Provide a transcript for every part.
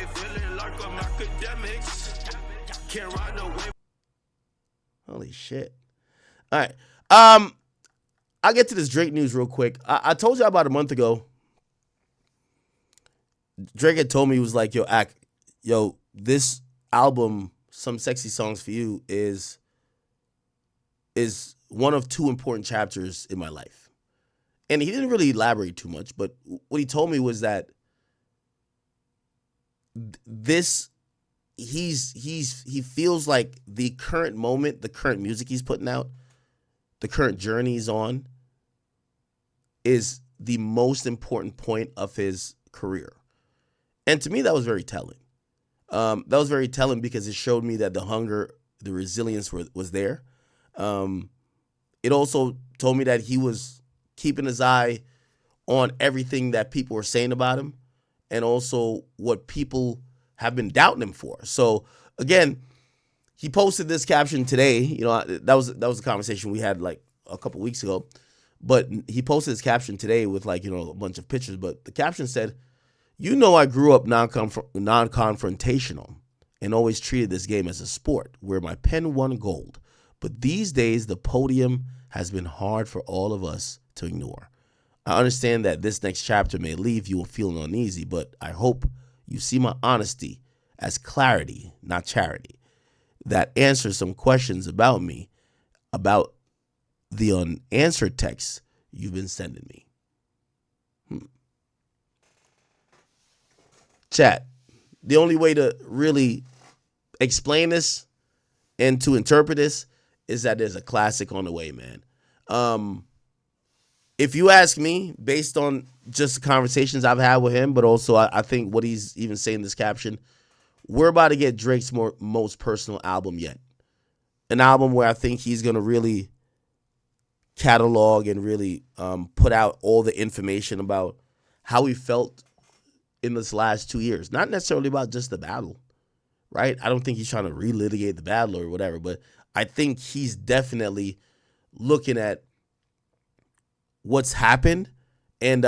feeling like I'm Akademiks. Can't ride no wave. Holy shit. All right. I'll get to this Drake news real quick. I told you about a month ago. Drake had told me, he was like, yo, this album, Some Sexy Songs for You, is one of two important chapters in my life. And he didn't really elaborate too much, but what he told me was that he feels like the current moment, the current music he's putting out, the current journey he's on, is the most important point of his career. And to me, that was very telling. That was very telling because it showed me that the hunger, the resilience was there. It also told me that he was keeping his eye on everything that people were saying about him and also what people have been doubting him for. So, again, he posted this caption today. You know, that was a conversation we had like a couple weeks ago. But he posted his caption today with like, you know, a bunch of pictures. But the caption said, "You know, I grew up non-confrontational and always treated this game as a sport where my pen won gold. But these days, the podium has been hard for all of us to ignore. I understand that this next chapter may leave you feeling uneasy, but I hope you see my honesty as clarity, not charity, that answers some questions about me, about the unanswered texts you've been sending me." Chat, the only way to really explain this and to interpret this is that there's a classic on the way, man. If you ask me, based on just the conversations I've had with him, but also I think what he's even saying in this caption, we're about to get Drake's most personal album yet. An album where I think he's going to really catalog and really put out all the information about how he felt in this last 2 years. Not necessarily about just the battle, right? I don't think he's trying to relitigate the battle or whatever, but I think he's definitely looking at what's happened, and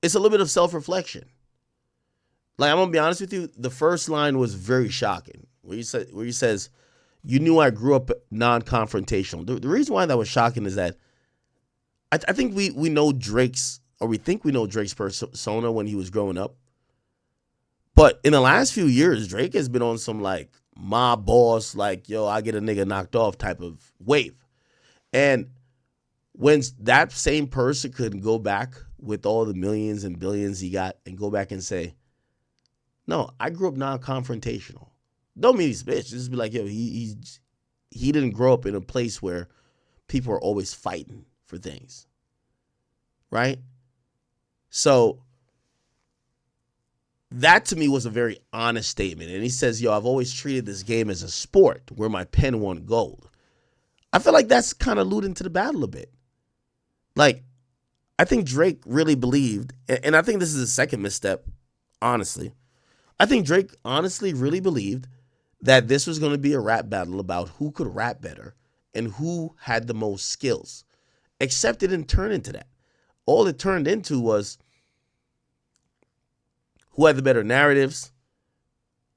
it's a little bit of self-reflection. Like, I'm gonna be honest with you, the first line was very shocking, where he says, "You knew I grew up non-confrontational." The reason why that was shocking is that I think we know Drake's, or we think we know Drake's persona when he was growing up. But in the last few years, Drake has been on some like mob boss, like, yo, I get a nigga knocked off type of wave. And when that same person could go back with all the millions and billions he got and go back and say, "No, I grew up non-confrontational." Don't mean he's a bitch. Just be like, yo, he didn't grow up in a place where people are always fighting for things. Right? So that to me was a very honest statement. And he says, yo, I've always treated this game as a sport where my pen won gold. I feel like that's kind of alluding to the battle a bit. Like, I think Drake really believed, and I think this is a second misstep, honestly. I think Drake honestly really believed that this was going to be a rap battle about who could rap better and who had the most skills. Except it didn't turn into that. All it turned into was who had the better narratives,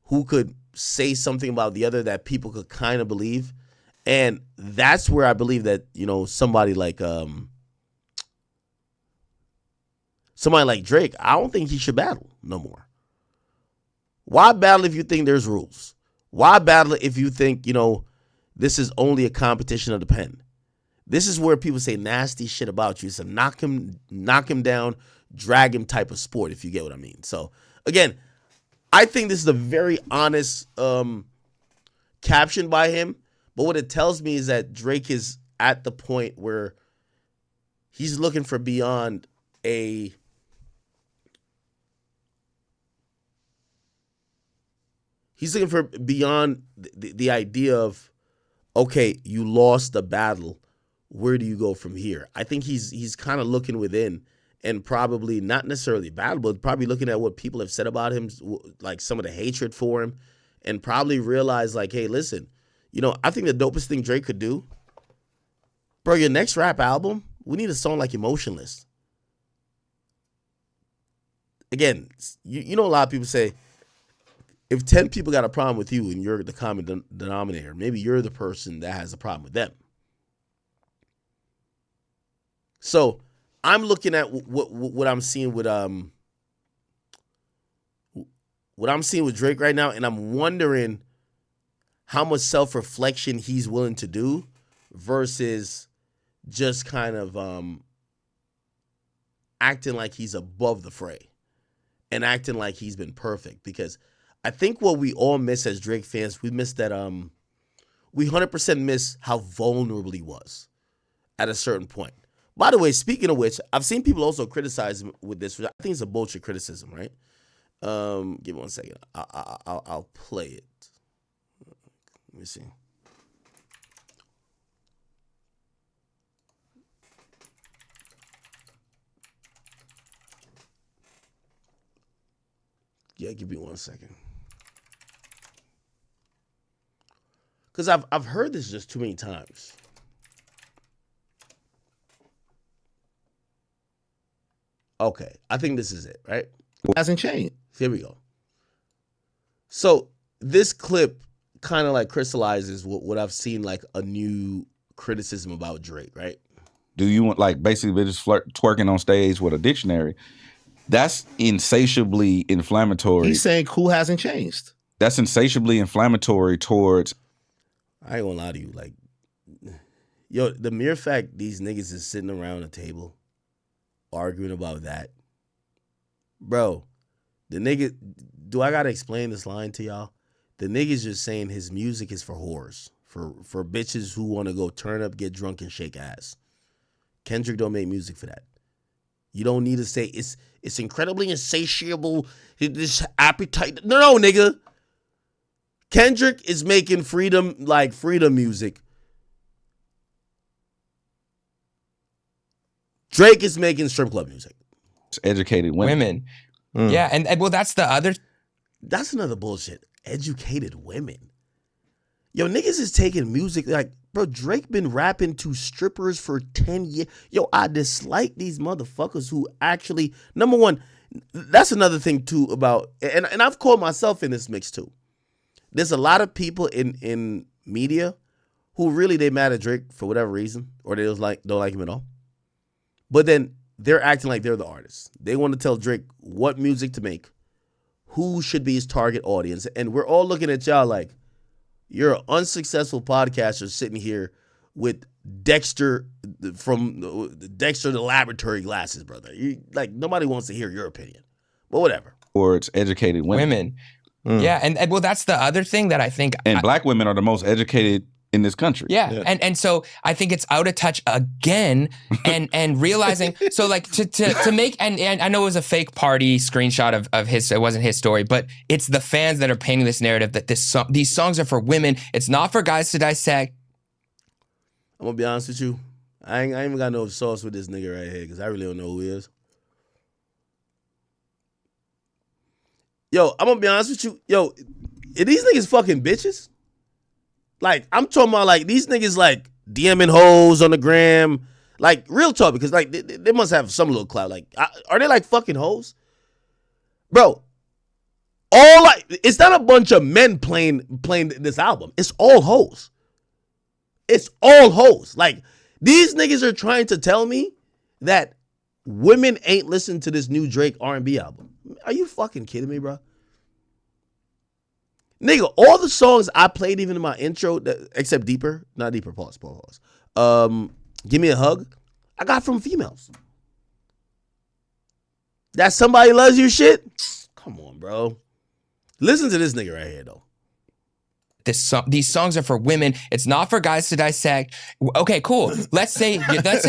who could say something about the other that people could kind of believe. And that's where I believe that, you know, somebody like Drake, I don't think he should battle no more. Why battle if you think there's rules? Why battle if you think, you know, this is only a competition of the pen? This is where people say nasty shit about you. It's a knock him down, drag him type of sport, if you get what I mean. So, again, I think this is a very honest caption by him. But what it tells me is that Drake is at the point where he's looking for beyond a the idea of, okay, you lost the battle. Where do you go from here? I think he's kind of looking within and probably not necessarily battle, but probably looking at what people have said about him, like some of the hatred for him, and probably realize like, hey, listen, you know, I think the dopest thing Drake could do, bro, your next rap album, we need a song like Emotionless. again, you know, a lot of people say, if 10 people got a problem with you and you're the common denominator, maybe you're the person that has a problem with them. So I'm looking at what I'm seeing with Drake right now, and I'm wondering how much self-reflection he's willing to do versus just kind of acting like he's above the fray and acting like he's been perfect. Because I think what we all miss as Drake fans, we miss that we 100% miss how vulnerable he was at a certain point. By the way, speaking of which, I've seen people also criticize him with this, which I think is a bullshit criticism, right? Give me 1 second. I'll play it. Let me see. Yeah, give me 1 second. Because I've heard this just too many times. Okay, I think this is it, right? Hasn't changed. Here we go. So this clip kind of like crystallizes what I've seen like a new criticism about Drake, right? Do you want, like, basically just twerking on stage with a dictionary? That's insatiably inflammatory. He's saying cool hasn't changed. That's insatiably inflammatory towards. I ain't gonna lie to you, like, yo, the mere fact these niggas is sitting around a table arguing about that, bro. The nigga, do I gotta explain this line to y'all? The nigga's just saying his music is for whores, for bitches who want to go turn up, get drunk, and shake ass. Kendrick don't make music for that. You don't need to say it's incredibly insatiable, this appetite. No, nigga. Kendrick is making freedom music. Drake is making strip club music. Educated women. Yeah, and well, that's the other. That's another bullshit. Educated women. Yo, niggas is taking music like, bro, Drake been rapping to strippers for 10 years. Yo, I dislike these motherfuckers who actually, number one, that's another thing too about, and I've called myself in this mix too. There's a lot of people in media who really, they mad at Drake for whatever reason, or they don't like him at all. But then they're acting like they're the artists. They want to tell Drake what music to make, who should be his target audience. And we're all looking at y'all like, you're an unsuccessful podcaster sitting here with Dexter from Dexter the Laboratory glasses, brother. Like, nobody wants to hear your opinion. But whatever. Towards educated women. Yeah, and well, that's the other thing that I think. And black women are the most educated in this country. Yeah. And so I think it's out of touch again, and realizing, so like to make, and I know it was a fake party screenshot of his, it wasn't his story, but it's the fans that are painting this narrative that these songs are for women. It's not for guys to dissect. I'm gonna be honest with you. I ain't even got no sauce with this nigga right here because I really don't know who he is. Yo, I'm gonna be honest with you. Yo, are these niggas fucking bitches? Like, I'm talking about, like, these niggas, like, DMing hoes on the gram. Like, real talk, because, like, they must have some little clout. Like, are they, like, fucking hoes? Bro, it's not a bunch of men playing this album. It's all hoes. It's all hoes. Like, these niggas are trying to tell me that women ain't listening to this new Drake R&B album. Are you fucking kidding me, bro? Nigga, all the songs I played even in my intro, except Deeper, not Deeper, pause. Give Me a Hug, I got from females. That Somebody Loves You shit? Come on, bro. Listen to this nigga right here, though. These songs are for women. It's not for guys to dissect. Okay, cool. Let's say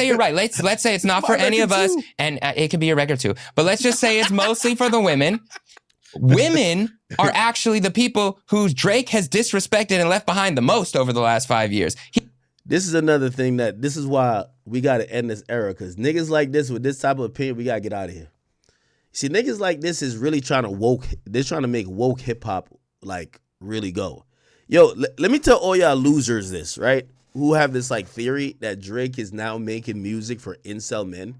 you're right. Let's say it's not for any of us, and it can be a record too. But let's just say it's mostly for the women. Women are actually the people who Drake has disrespected and left behind the most over the last 5 years. This is another thing this is why we got to end this era, because niggas like this with this type of opinion, we got to get out of here. See, niggas like this is really trying to make woke hip hop like really go. Yo, let me tell all y'all losers this, right? Who have this like theory that Drake is now making music for incel men.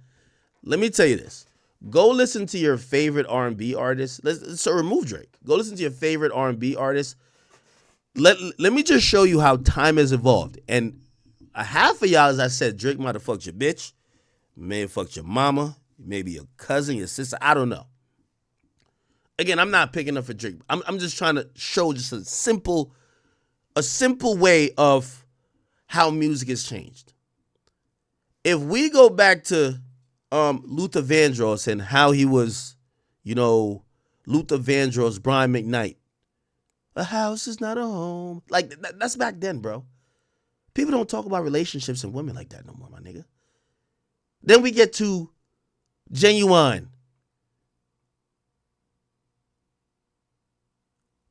Let me tell you this. Go listen to your favorite R&B artist. So remove Drake. Go listen to your favorite R&B artist. Let me just show you how time has evolved. And a half of y'all, as I said, Drake might have fucked your bitch, may have fucked your mama, maybe your cousin, your sister. I don't know. Again, I'm not picking up for Drake. I'm just trying to show just a simple way of how music has changed. If we go back to Luther Vandross and how he was, Luther Vandross, Brian McKnight, a house is not a home. Like, that's back then, bro. People don't talk about relationships and women like that no more, my nigga. Then we get to Genuine.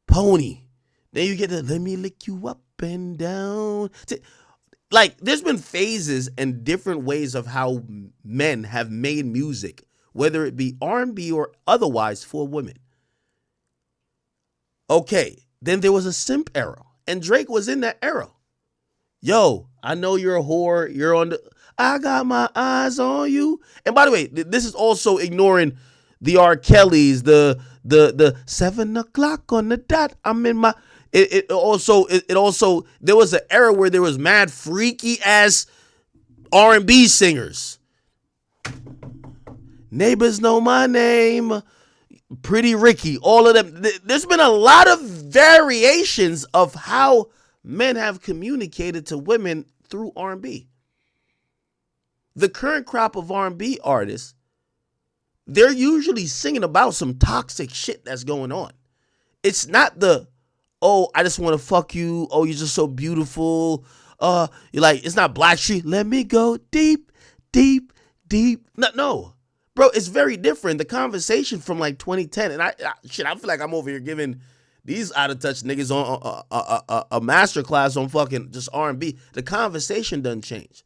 Pony. Then you get to let me lick you up and down. Like, there's been phases and different ways of how men have made music, whether it be R&B or otherwise, for women. Okay, then there was a simp era, and Drake was in that era. Yo, I know you're a whore. You're on the... I got my eyes on you. And by the way, this is also ignoring the R. Kellys, the 7 o'clock on the dot. I'm in my... It also there was an era where there was mad freaky ass R&B singers. Neighbors Know My Name, Pretty Ricky, all of them. There's been a lot of variations of how men have communicated to women through R&B. The current crop of R&B artists, they're usually singing about some toxic shit that's going on. It's not the, oh, I just want to fuck you. Oh, you're just so beautiful. You're like, it's not Blackstreet. Let me go deep, deep, deep. No. Bro, it's very different. The conversation from like 2010, and I feel like I'm over here giving these out of touch niggas on a master class on fucking just R&B. The conversation doesn't change.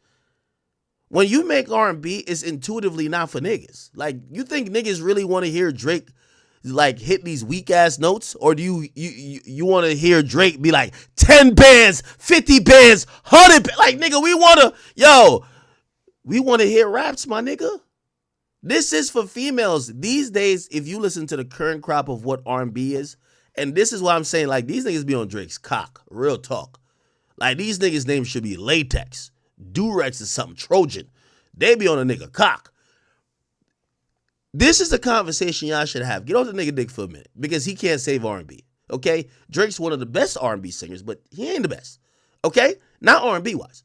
When you make R&B, it's intuitively not for niggas. Like, you think niggas really want to hear Drake like hit these weak ass notes, or do you want to hear Drake be like 10 bands, 50 bands, 100 like, nigga, we want to hear raps, my nigga. This is for females. These days, if you listen to the current crop of what R&B is, and this is why I'm saying, like, these niggas be on Drake's cock. Real talk. Like, these niggas' names should be Latex. Durex is something. Trojan. They be on a nigga cock. This is the conversation y'all should have. Get off the nigga dick for a minute, because he can't save R&B. Okay? Drake's one of the best R&B singers, but he ain't the best. Okay? Not R&B wise.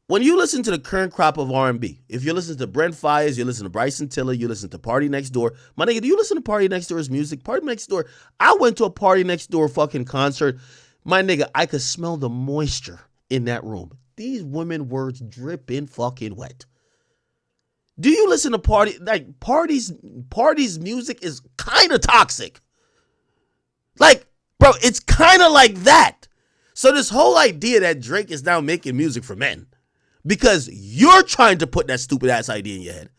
When you listen to the current crop of R&B, if you listen to Brent Fires, you listen to Bryson Tiller, you listen to Party Next Door. My nigga, do you listen to Party Next Door's music? Party Next Door. I went to a Party Next Door fucking concert. My nigga, I could smell the moisture in that room. These women were dripping fucking wet. Do you listen to Party's music is kind of toxic. Like, bro, it's kind of like that. So this whole idea that Drake is now making music for men, because you're trying to put that stupid ass idea in your head.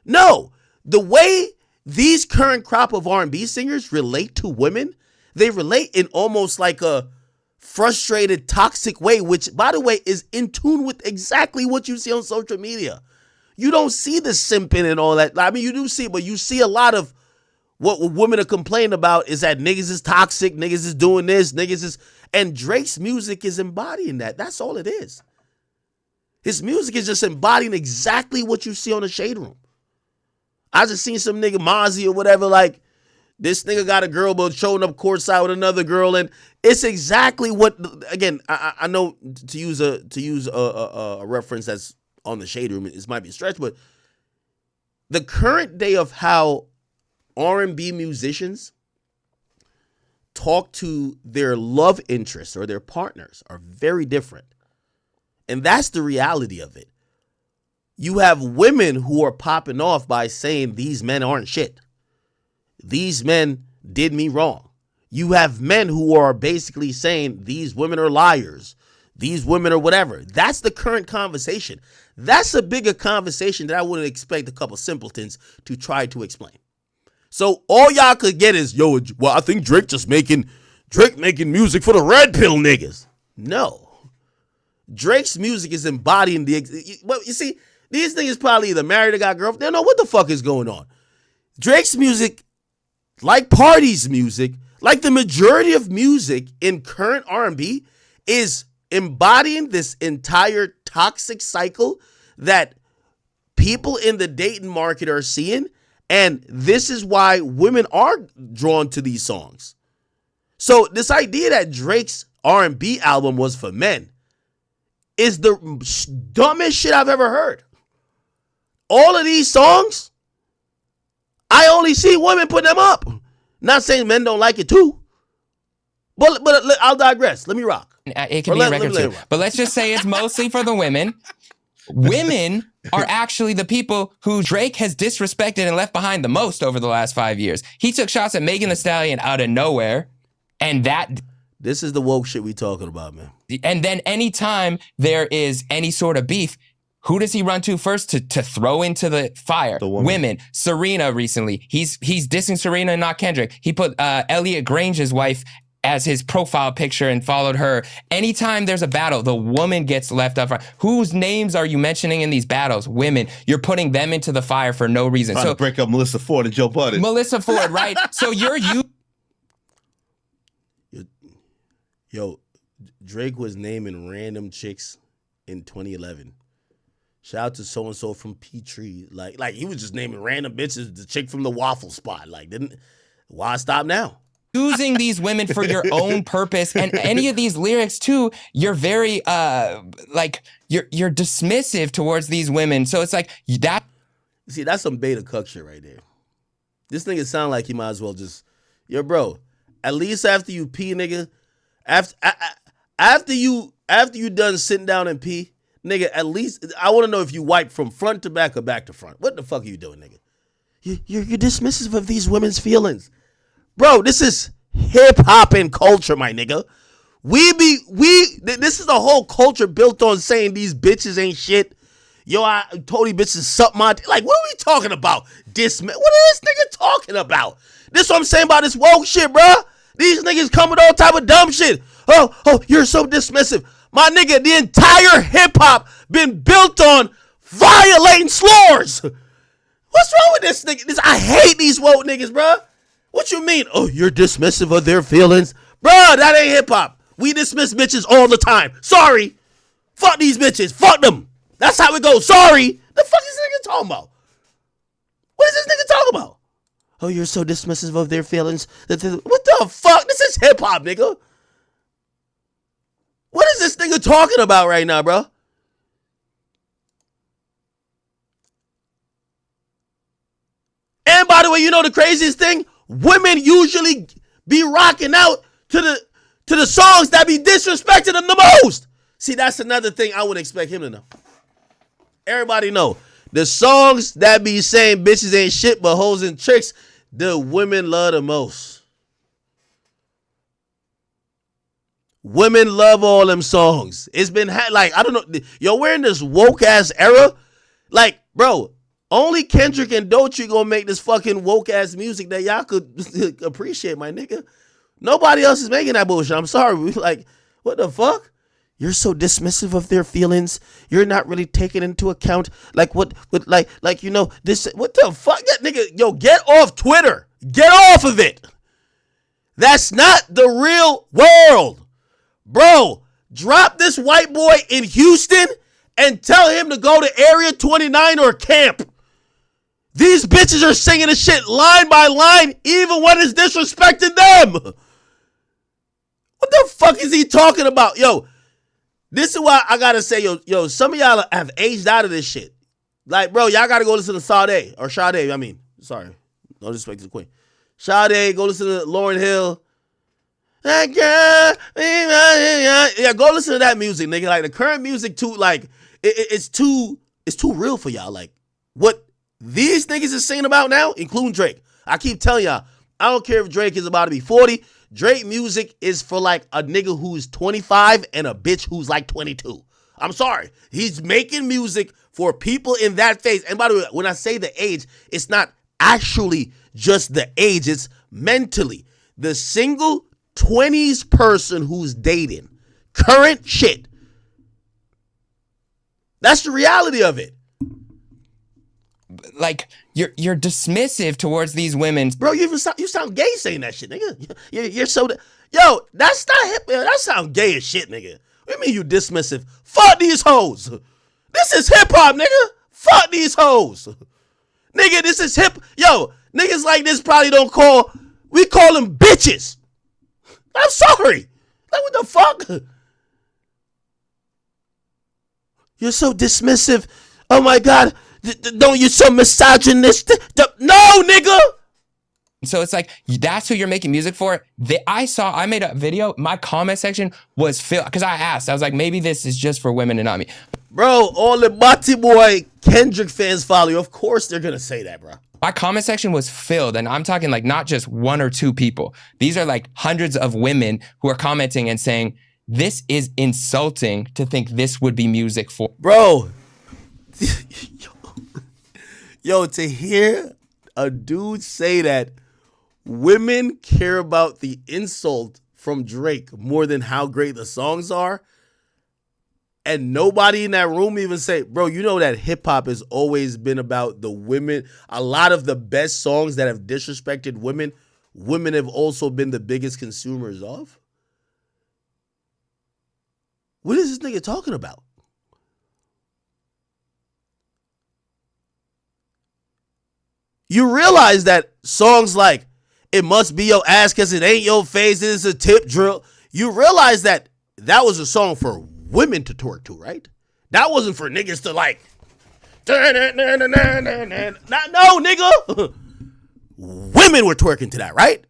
No, the way these current crop of R&B singers relate to women, they relate in almost like a frustrated, toxic way, which, by the way, is in tune with exactly what you see on social media. You don't see the simping and all that. I mean, you do see it, but you see a lot of what women are complaining about is that niggas is toxic, niggas is doing this, and Drake's music is embodying that. That's all it is. His music is just embodying exactly what you see on the Shade Room. I just seen some nigga Mozzie or whatever, like, this nigga got a girl but showing up courtside with another girl, and it's exactly what. Again, I know to use a reference that's on the Shade Room, it might be a stretch, but the current day of how R&B musicians talk to their love interests or their partners are very different. And that's the reality of it. You have women who are popping off by saying these men aren't shit. These men did me wrong. You have men who are basically saying these women are liars. These women are whatever. That's the current conversation. That's a bigger conversation that I wouldn't expect a couple simpletons to try to explain. So all y'all could get is, yo, well, I think Drake making music for the red pill niggas. No. Drake's music is embodying well, you see, these niggas probably either married or got girlfriend. They don't know what the fuck is going on. Drake's music, like Party's music, like the majority of music in current R&B, is embodying this entire toxic cycle that people in the dating market are seeing, and this is why women are drawn to these songs. So this idea that Drake's R&B album was for men is the dumbest shit I've ever heard. All of these songs, I only see women put them up. Not saying men don't like it too, but I'll digress. Let me rock. It can be a record too. But let's just say it's mostly for the women. Women are actually the people who Drake has disrespected and left behind the most over the last 5 years. He took shots at Megan Thee Stallion out of nowhere, and that... This is the woke shit we talking about, man. And then anytime there is any sort of beef, who does he run to first to throw into the fire? The woman. Women. Serena recently. He's dissing Serena and not Kendrick. He put Elliot Grange's wife as his profile picture and followed her. Anytime there's a battle, the woman gets left up front. Whose names are you mentioning in these battles? Women. You're putting them into the fire for no reason. Trying to break up Melissa Ford and Joe Budden. Melissa Ford, right? So Yo, Drake was naming random chicks in 2011. Shout out to so-and-so from Peachtree. Like he was just naming random bitches. The chick from the waffle spot. Why stop now? Using these women for your own purpose, and any of these lyrics too, you're very you're dismissive towards these women. So it's like that. See, that's some beta cuck shit right there. This nigga sound like he might as well just, yo, bro. At least after you pee, nigga. After you done sitting down and pee, nigga. At least I want to know if you wipe from front to back or back to front. What the fuck are you doing, nigga? You're dismissive of these women's feelings. Bro, this is hip-hop and culture, my nigga. This is the whole culture built on saying these bitches ain't shit. Yo, I told these bitches something. Like, what are we talking about? What is this nigga talking about? This is what I'm saying about this woke shit, bro. These niggas come with all type of dumb shit. Oh, you're so dismissive. My nigga, the entire hip-hop been built on violating slurs. What's wrong with this nigga? I hate these woke niggas, bro. What you mean? Oh, you're dismissive of their feelings? Bruh, that ain't hip-hop. We dismiss bitches all the time. Sorry. Fuck these bitches. Fuck them. That's how it goes. Sorry. The fuck is this nigga talking about? What is this nigga talking about? Oh, you're so dismissive of their feelings. What the fuck? This is hip-hop, nigga. What is this nigga talking about right now, bro? And by the way, you know the craziest thing? Women usually be rocking out to the songs that be disrespecting them the most. See, that's another thing I would expect him to know. Everybody know. The songs that be saying bitches ain't shit but hoes and tricks, the women love the most. Women love all them songs. It's been, I don't know. Yo, we're in this woke-ass era. Like, bro, only Kendrick and Doechii gonna make this fucking woke-ass music that y'all could appreciate, my nigga. Nobody else is making that bullshit. I'm sorry. We like, what the fuck? You're so dismissive of their feelings. You're not really taking into account, like, you know, this, what the fuck? That nigga, yo, get off Twitter. Get off of it. That's not the real world. Bro, drop this white boy in Houston and tell him to go to Area 29 or camp. These bitches are singing the shit line by line, even when it's disrespecting them. What the fuck is he talking about? Yo, this is why I gotta say, yo, some of y'all have aged out of this shit. Like, bro, y'all gotta go listen to Sade, I mean, sorry, no disrespect to the queen. Sade, go listen to Lauryn Hill. Yeah, go listen to that music, nigga. Like, the current music too, like, it's too real for y'all. Like, what these niggas is singing about now, including Drake. I keep telling y'all, I don't care if Drake is about to be 40. Drake music is for like a nigga who's 25 and a bitch who's like 22. I'm sorry. He's making music for people in that phase. And by the way, when I say the age, it's not actually just the age. It's mentally. The single 20s person who's dating. Current shit. That's the reality of it. like you're dismissive towards these women. Bro, you sound gay saying that shit, nigga. You're so yo, that's not hip. That sound gay as shit, nigga. What do you mean you dismissive? Fuck these hoes. This is hip hop, nigga. Fuck these hoes. Nigga, this is hip. Yo, niggas like this probably don't call. We call them bitches. I'm sorry. Like, what the fuck? You're so dismissive. Oh my God. Don't you so misogynistic? No, nigga. So it's like, that's who you're making music for. I made a video. My comment section was filled because I asked. I was like, maybe this is just for women and not me. Bro, all the Bati Boy Kendrick fans follow you. Of course they're gonna say that, bro. My comment section was filled, and I'm talking like not just 1 or 2 people. These are like hundreds of women who are commenting and saying, this is insulting to think this would be music for. Bro, yo, to hear a dude say that women care about the insult from Drake more than how great the songs are, and nobody in that room even say, bro, you know that hip hop has always been about the women. A lot of the best songs that have disrespected women have also been the biggest consumers of. What is this nigga talking about? You realize that songs like It Must Be Your Ass Cause It Ain't Your Face, It's a Tip Drill. You realize that was a song for women to twerk to, right? That wasn't for niggas to like. No, nigga. Women were twerking to that, right?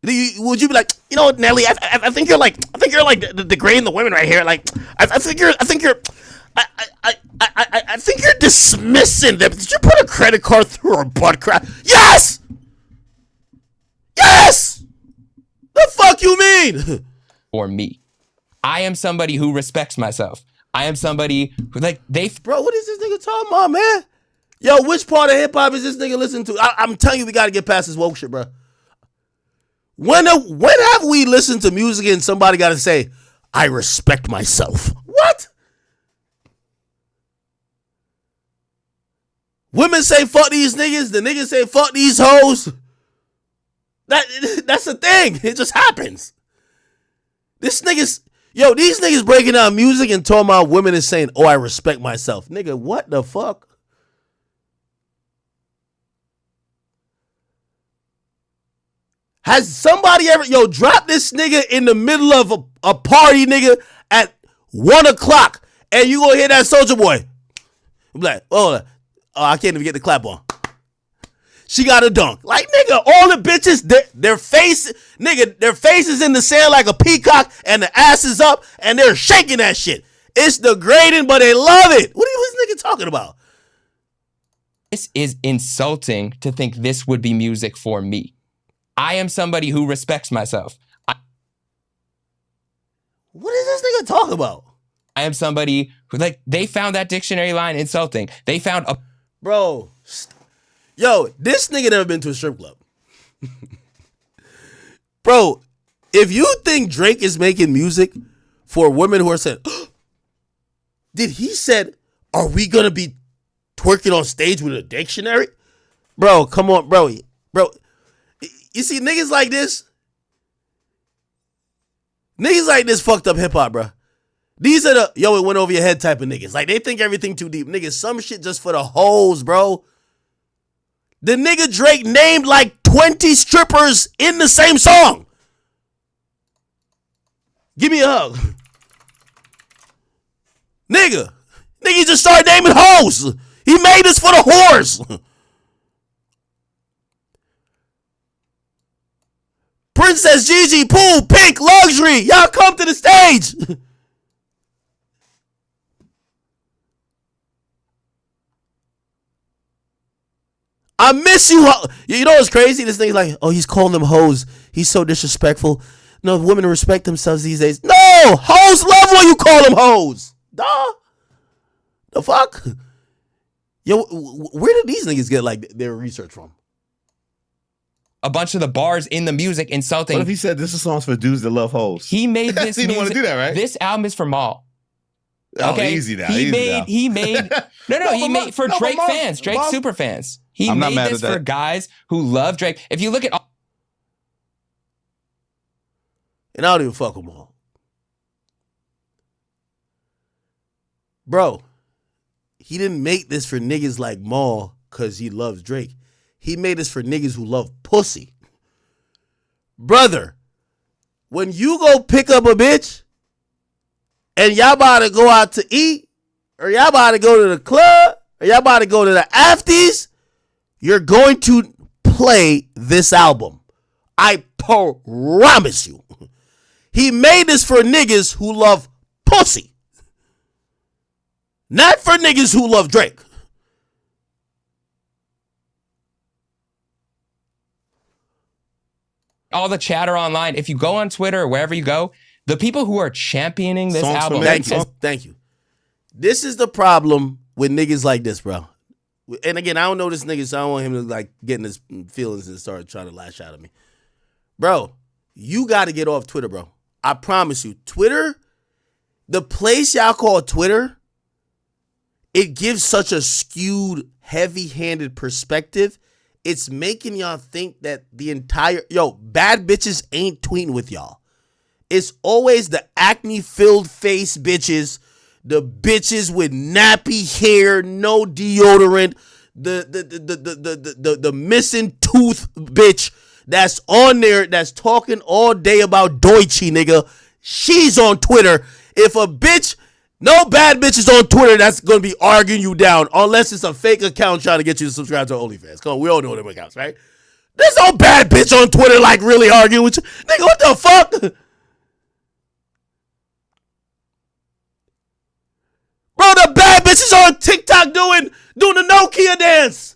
Would you be like, you know, Nelly? I think you're like degrading the women right here. Like, I think you're dismissing them. Did you put a credit card through her butt crack? Yes. Yes. The fuck you mean? For me. I am somebody who respects myself. I am somebody who, like, Bro, what is this nigga talking about, man? Yo, which part of hip hop is this nigga listening to? I'm telling you, we gotta get past this woke shit, bro. When have we listened to music and somebody gotta say, I respect myself? What? Women say fuck these niggas, the niggas say fuck these hoes. That's the thing. It just happens. These niggas breaking down music and talking about women and saying, oh, I respect myself. Nigga, what the fuck? Has somebody ever, drop this nigga in the middle of a party, nigga, at 1 o'clock, and you gonna hear that Soulja Boy? I'm like, oh, I can't even get the clap on. She got a dunk. Like, nigga, all the bitches, their faces in the sand like a peacock, and the ass is up, and they're shaking that shit. It's degrading, but they love it. What is this nigga talking about? This is insulting to think this would be music for me. I am somebody who respects myself. What is this nigga talking about? I am somebody who, like, they found that dictionary line insulting. They found a... Bro, yo, this nigga never been to a strip club. Bro, if you think Drake is making music for women who are saying, did he said, are we going to be twerking on stage with a dictionary? Bro, come on, bro. You see, niggas like this fucked up hip hop, bro. These are the, it went over your head type of niggas. Like, they think everything too deep. Niggas, some shit just for the hoes, bro. The nigga Drake named like 20 strippers in the same song. Give me a hug. Nigga just started naming hoes. He made this for the whores. Princess Gigi, Pool, Pink, Luxury. Y'all come to the stage. I miss you. You know what's crazy? This thing's like, oh, he's calling them hoes. He's so disrespectful. No, women respect themselves these days. No, hoes love when you call them hoes. Duh. The fuck? Yo, where did these niggas get like their research from? A bunch of the bars in the music insulting. What if he said this is songs for dudes that love hoes? He made this. He didn't want to do that, right? This album is for Maul. Oh, easy now. He made No, he but made for but Drake most- fans, Drake most- super fans. He I'm not made mad this at that. for guys who love Drake. If you look at And I don't even fuck them all. Bro, he didn't make this for niggas like Maul because he loves Drake. He made this for niggas who love pussy. Brother, when you go pick up a bitch and y'all about to go out to eat, or y'all about to go to the club, or y'all about to go to the afties, you're going to play this album. I promise you. He made this for niggas who love pussy. Not for niggas who love Drake. all the chatter online, if you go on Twitter or wherever you go, the people who are championing this Songs for album, men. Thank you. This is the problem with niggas like this, bro. And again, I don't know this nigga, so I don't want him to like get in his feelings and start trying to lash out at me. Bro, you got to get off Twitter, bro. I promise you. Twitter, the place y'all call Twitter, it gives such a skewed, heavy-handed perspective. It's making y'all think that the entire, bad bitches ain't tweeting with y'all. It's always the acne-filled face bitches, the bitches with nappy hair, no deodorant, the missing tooth bitch that's on there that's talking all day about Deutsche, nigga. She's on Twitter. If a bitch, no bad bitches on Twitter that's gonna be arguing you down unless it's a fake account trying to get you to subscribe to OnlyFans. Come on, we all know them accounts, right? There's no bad bitch on Twitter like really arguing with you. Nigga, what the fuck? Bro, the bad bitches on TikTok doing the Nokia dance.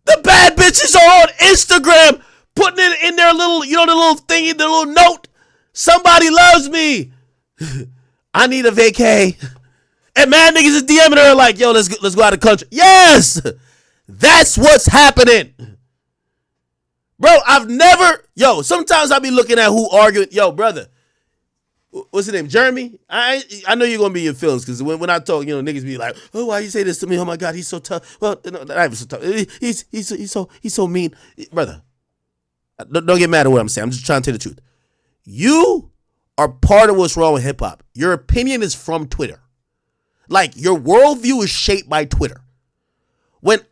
The bad bitches are on Instagram putting it in their little, the little thingy, the little note. Somebody loves me. I need a vacay. And mad niggas is DMing her like, yo, let's go out of the country. Yes! That's what's happening. Bro, sometimes I be looking at who arguing. Yo, brother. What's his name? Jeremy? I know you're gonna be in feelings because when I talk, niggas be like, "Oh, why you say this to me? Oh my God, he's so tough." Well, no, not even so tough. He's so mean, brother. Don't get mad at what I'm saying. I'm just trying to tell you the truth. You are part of what's wrong with hip hop. Your opinion is from Twitter. Like your worldview is shaped by Twitter. If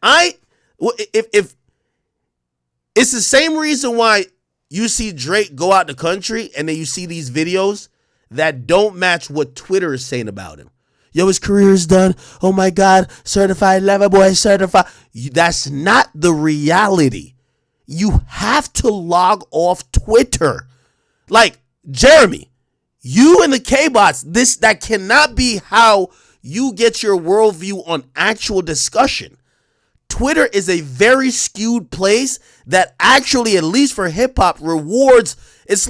it's the same reason why you see Drake go out the country and then you see these videos that don't match what Twitter is saying about him. Yo, his career is done. Oh my God, certified lover boy, certified. That's not the reality. You have to log off Twitter. Like, Jeremy, you and the K-Bots, that cannot be how you get your worldview on actual discussion. Twitter is a very skewed place that actually, at least for hip hop, rewards. It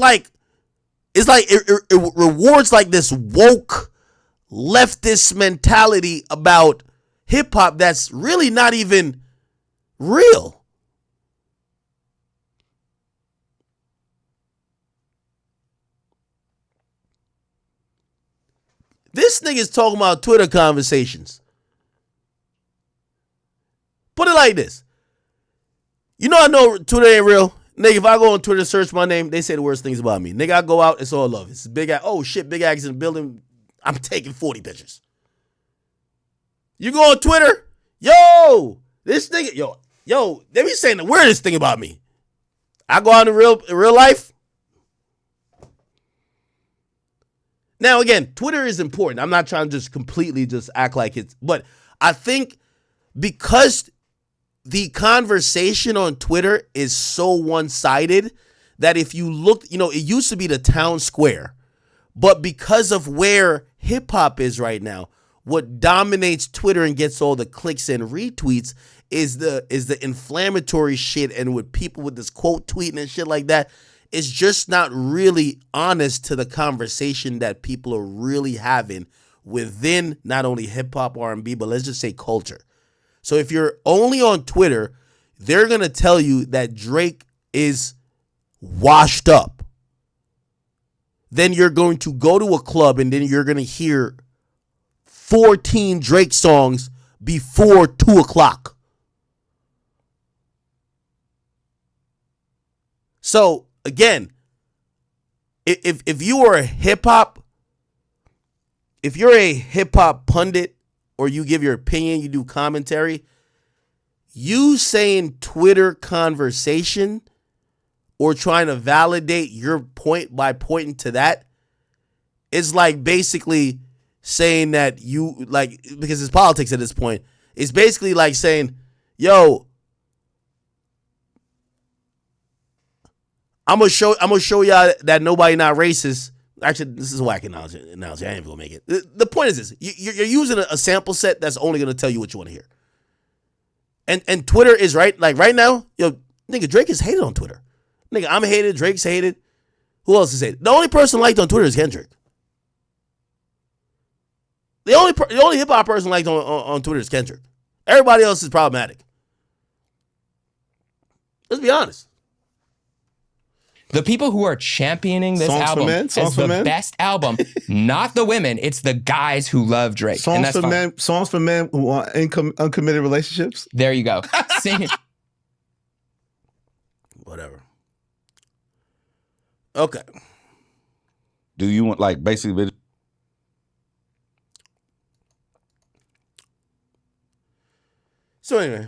rewards like this woke leftist mentality about hip hop that's really not even real. This nigga's talking about Twitter conversations. Put it like this. I know Twitter ain't real. Nigga, if I go on Twitter, search my name, they say the worst things about me. Nigga, I go out, it's all love. It's big ass. Oh shit, big ass in the building. I'm taking 40 pictures. You go on Twitter, this nigga, they be saying the weirdest thing about me. I go out in real life. Now again, Twitter is important. I'm not trying to just completely just act like it's, but I think because the conversation on Twitter is so one-sided that if you look, it used to be the town square, but because of where hip-hop is right now, what dominates Twitter and gets all the clicks and retweets is the inflammatory shit, and with people with this quote tweeting and shit like that, it's just not really honest to the conversation that people are really having within not only hip-hop, R&B, but let's just say culture. So if you're only on Twitter, they're going to tell you that Drake is washed up. Then you're going to go to a club and then you're going to hear 14 Drake songs before 2 o'clock. So again, if you are a hip hop, if you're a hip hop pundit or you give your opinion, you do commentary, you saying Twitter conversation or trying to validate your point by pointing to that is like basically saying that you like, because it's politics at this point, it's basically like saying, yo, I'm gonna show y'all that nobody not racist. Actually, this is a whack analogy. I ain't even gonna make it. The point is this: you're using a sample set that's only gonna tell you what you want to hear. And Twitter is right. Like right now, yo, nigga, Drake is hated on Twitter. Nigga, I'm hated. Drake's hated. Who else is hated? The only person liked on Twitter is Kendrick. The only hip hop person liked on Twitter is Kendrick. Everybody else is problematic. Let's be honest. The people who are championing this album as the best album, not the women, it's the guys who love Drake. Songs for men who want uncommitted relationships. There you go. Sing it. Whatever. Okay. Do you want like basically? So anyway,